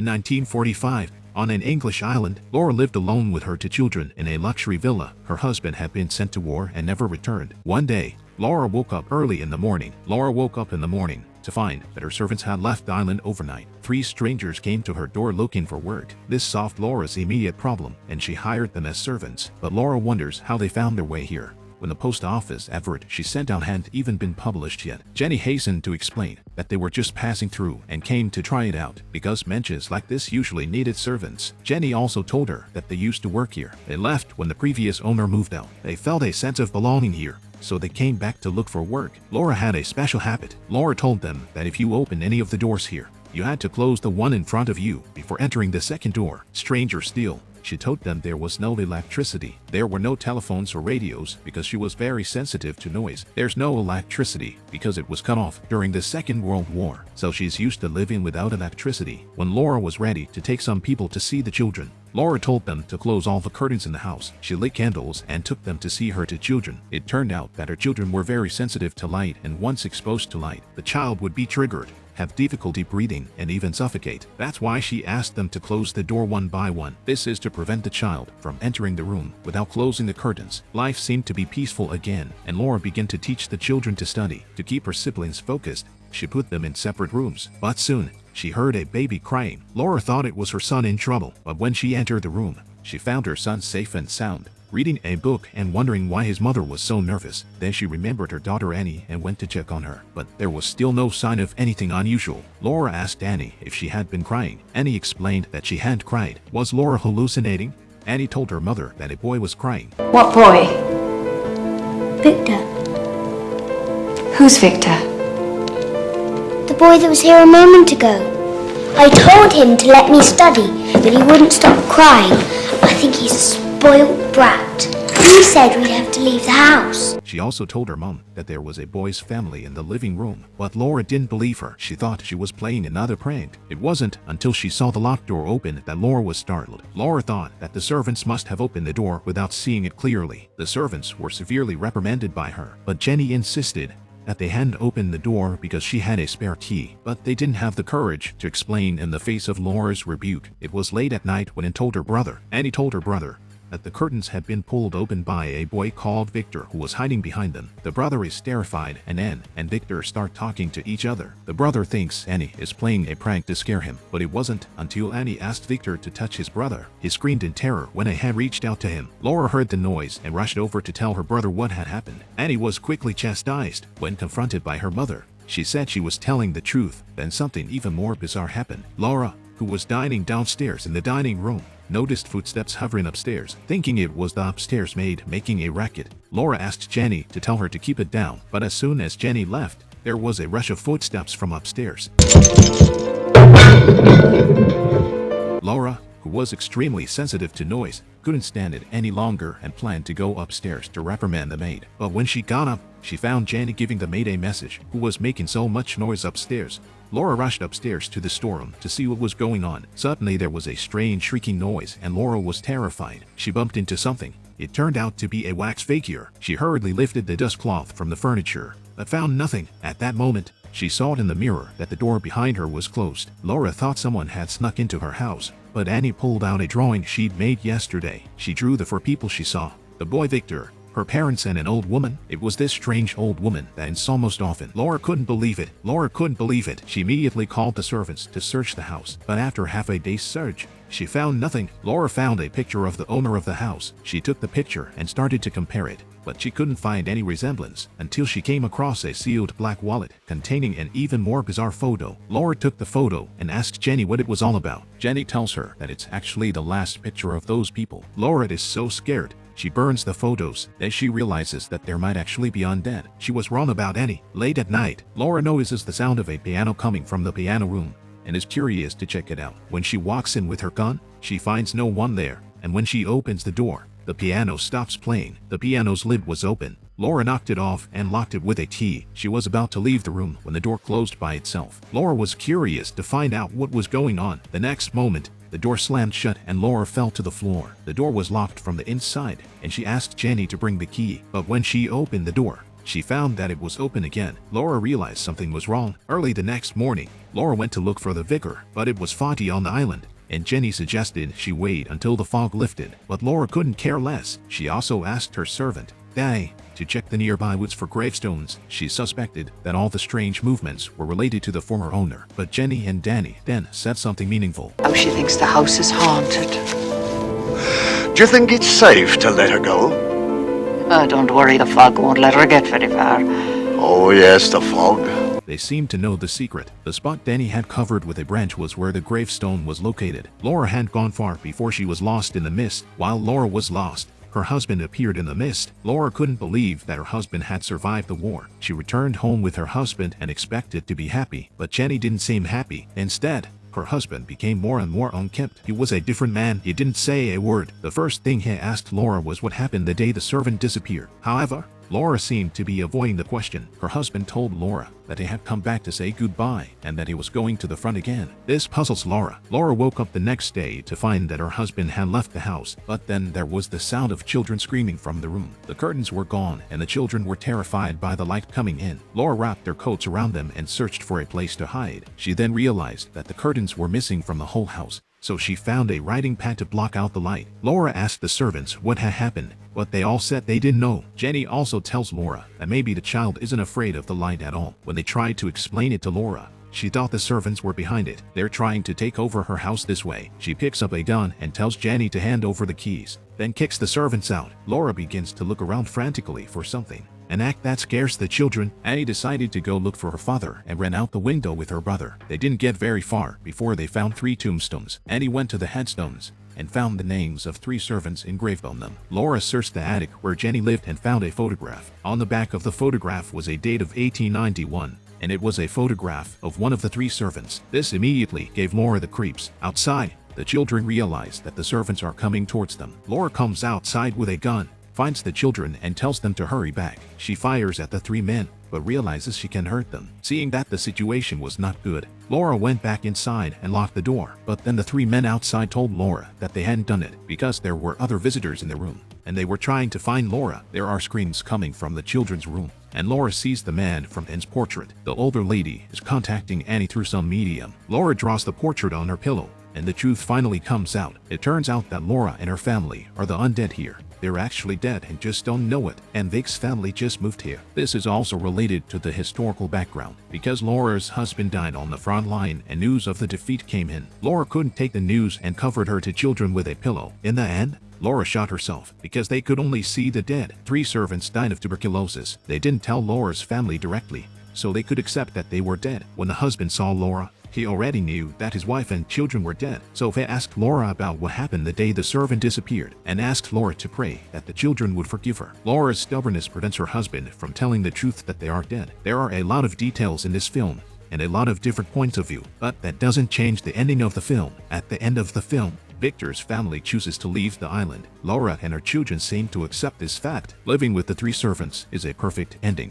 1945, on an English island, Laura lived alone with her two children in a luxury villa. Her husband had been sent to war and never returned. One day, Laura woke up in the morning to find that her servants had left the island overnight. 3 strangers came to her door looking for work. This solved Laura's immediate problem, and she hired them as servants. But Laura wonders how they found their way here, when the post office advert she sent out hadn't even been published yet. Jenny hastened to explain that they were just passing through and came to try it out, because mansions like this usually needed servants. Jenny also told her that they used to work here. They left when the previous owner moved out. They felt a sense of belonging here, so they came back to look for work. Laura had a special habit. Laura told them that if you opened any of the doors here, you had to close the one in front of you before entering the second door. Stranger still, she told them there was no electricity. There were no telephones or radios because she was very sensitive to noise. There's no electricity because it was cut off during the Second World War, so she's used to living without electricity. When Laura was ready to take some people to see the children, Laura told them to close all the curtains in the house. She lit candles and took them to see her two children. It turned out that her children were very sensitive to light, and once exposed to light, the child would be triggered, have difficulty breathing, and even suffocate. That's why she asked them to close the door one by one. This is to prevent the child from entering the room without closing the curtains. Life seemed to be peaceful again, and Laura began to teach the children to study. To keep her siblings focused, she put them in separate rooms. But soon, she heard a baby crying. Laura thought it was her son in trouble, but when she entered the room, she found her son safe and sound, reading a book and wondering why his mother was so nervous. Then she remembered her daughter Annie and went to check on her, but there was still no sign of anything unusual. Laura asked Annie if she had been crying. Annie explained that she hadn't cried. Was Laura hallucinating? Annie told her mother that a boy was crying. What boy? Victor. Who's Victor? The boy that was here a moment ago. I told him to let me study, but he wouldn't stop crying. I think he's a spoiled brat. He said we'd have to leave the house. She also told her mom that there was a boy's family in the living room, but Laura didn't believe her. She thought she was playing another prank. It wasn't until she saw the locked door open that Laura was startled. Laura thought that the servants must have opened the door without seeing it clearly. The servants were severely reprimanded by her, but Jenny insisted that they hadn't opened the door because she had a spare key, but they didn't have the courage to explain in the face of Laura's rebuke. It was late at night when Annie told her brother that the curtains had been pulled open by a boy called Victor who was hiding behind them. The brother is terrified, and Anne and Victor start talking to each other. The brother thinks Annie is playing a prank to scare him, but it wasn't until Annie asked Victor to touch his brother. He screamed in terror when a hand reached out to him. Laura heard the noise and rushed over to tell her brother what had happened. Annie was quickly chastised when confronted by her mother. She said she was telling the truth. Then something even more bizarre happened. Laura, who was dining downstairs in the dining room, noticed footsteps hovering upstairs. Thinking it was the upstairs maid making a racket, Laura asked Jenny to tell her to keep it down. But as soon as Jenny left, there was a rush of footsteps from upstairs. Laura, who was extremely sensitive to noise, couldn't stand it any longer and planned to go upstairs to reprimand the maid. But when she got up, she found Jenny giving the maid a message, who was making so much noise upstairs. Laura rushed upstairs to the storeroom to see what was going on. Suddenly there was a strange shrieking noise and Laura was terrified. She bumped into something. It turned out to be a wax figure. She hurriedly lifted the dust cloth from the furniture, but found nothing. At that moment, she saw in the mirror that the door behind her was closed. Laura thought someone had snuck into her house, but Annie pulled out a drawing she'd made yesterday. She drew the 4 people she saw: the boy Victor, her parents, and an old woman. It was this strange old woman that saw most often. Laura couldn't believe it. She immediately called the servants to search the house, but after half a day's search, she found nothing. Laura found a picture of the owner of the house. She took the picture and started to compare it, but she couldn't find any resemblance until she came across a sealed black wallet containing an even more bizarre photo. Laura took the photo and asked Jenny what it was all about. Jenny tells her that it's actually the last picture of those people. Laura is so scared. She burns the photos. Then she realizes that there might actually be undead. She was wrong about Annie. Late at night, Laura notices the sound of a piano coming from the piano room and is curious to check it out. When she walks in with her gun, she finds no one there, and when she opens the door, the piano stops playing. The piano's lid was open. Laura knocked it off and locked it with a key. She was about to leave the room when the door closed by itself. Laura was curious to find out what was going on. The next moment, the door slammed shut and Laura fell to the floor. The door was locked from the inside, and she asked Jenny to bring the key. But when she opened the door, she found that it was open again. Laura realized something was wrong. Early the next morning, Laura went to look for the vicar, but it was foggy on the island, and Jenny suggested she wait until the fog lifted. But Laura couldn't care less. She also asked her servant, Danny, to check the nearby woods for gravestones. She suspected that all the strange movements were related to the former owner. But Jenny and Danny then said something meaningful. Oh, she thinks the house is haunted. Do you think it's safe to let her go? Don't worry, the fog won't let her get very far. Oh yes, the fog. They seemed to know the secret. The spot Danny had covered with a branch was where the gravestone was located. Laura hadn't gone far before she was lost in the mist. While Laura was lost, her husband appeared in the mist. Laura couldn't believe that her husband had survived the war. She returned home with her husband and expected to be happy, but Jenny didn't seem happy. Instead, her husband became more and more unkempt. He was a different man. He didn't say a word. The first thing he asked Laura was what happened the day the servant disappeared. However, Laura seemed to be avoiding the question. Her husband told Laura that he had come back to say goodbye and that he was going to the front again. This puzzles Laura. Laura woke up the next day to find that her husband had left the house, but then there was the sound of children screaming from the room. The curtains were gone and the children were terrified by the light coming in. Laura wrapped their coats around them and searched for a place to hide. She then realized that the curtains were missing from the whole house, so she found a writing pad to block out the light. Laura asked the servants what had happened, but they all said they didn't know. Jenny also tells Laura that maybe the child isn't afraid of the light at all. When they tried to explain it to Laura, she thought the servants were behind it. They're trying to take over her house this way. She picks up a gun and tells Jenny to hand over the keys, then kicks the servants out. Laura begins to look around frantically for something, an act that scares the children. Annie decided to go look for her father and ran out the window with her brother. They didn't get very far before they found 3 tombstones. Annie went to the headstones and found the names of 3 servants engraved on them. Laura searched the attic where Jenny lived and found a photograph. On the back of the photograph was a date of 1891, and it was a photograph of one of the 3 servants. This immediately gave Laura the creeps. Outside, the children realize that the servants are coming towards them. Laura comes outside with a gun, finds the children and tells them to hurry back. She fires at the 3 men, but realizes she can hurt them. Seeing that the situation was not good, Laura went back inside and locked the door. But then the 3 men outside told Laura that they hadn't done it because there were other visitors in the room, and they were trying to find Laura. There are screams coming from the children's room, and Laura sees the man from Anne's portrait. The older lady is contacting Annie through some medium. Laura draws the portrait on her pillow, and the truth finally comes out. It turns out that Laura and her family are the undead here. They're actually dead and just don't know it, and Vic's family just moved here. This is also related to the historical background, because Laura's husband died on the front line and news of the defeat came in. Laura couldn't take the news and covered her 2 children with a pillow. In the end, Laura shot herself because they could only see the dead. 3 servants died of tuberculosis. They didn't tell Laura's family directly, so they could accept that they were dead. When the husband saw Laura, he already knew that his wife and children were dead, so he asked Laura about what happened the day the servant disappeared and asked Laura to pray that the children would forgive her. Laura's stubbornness prevents her husband from telling the truth that they are dead. There are a lot of details in this film and a lot of different points of view, but that doesn't change the ending of the film. At the end of the film, Victor's family chooses to leave the island. Laura and her children seem to accept this fact. Living with the 3 servants is a perfect ending.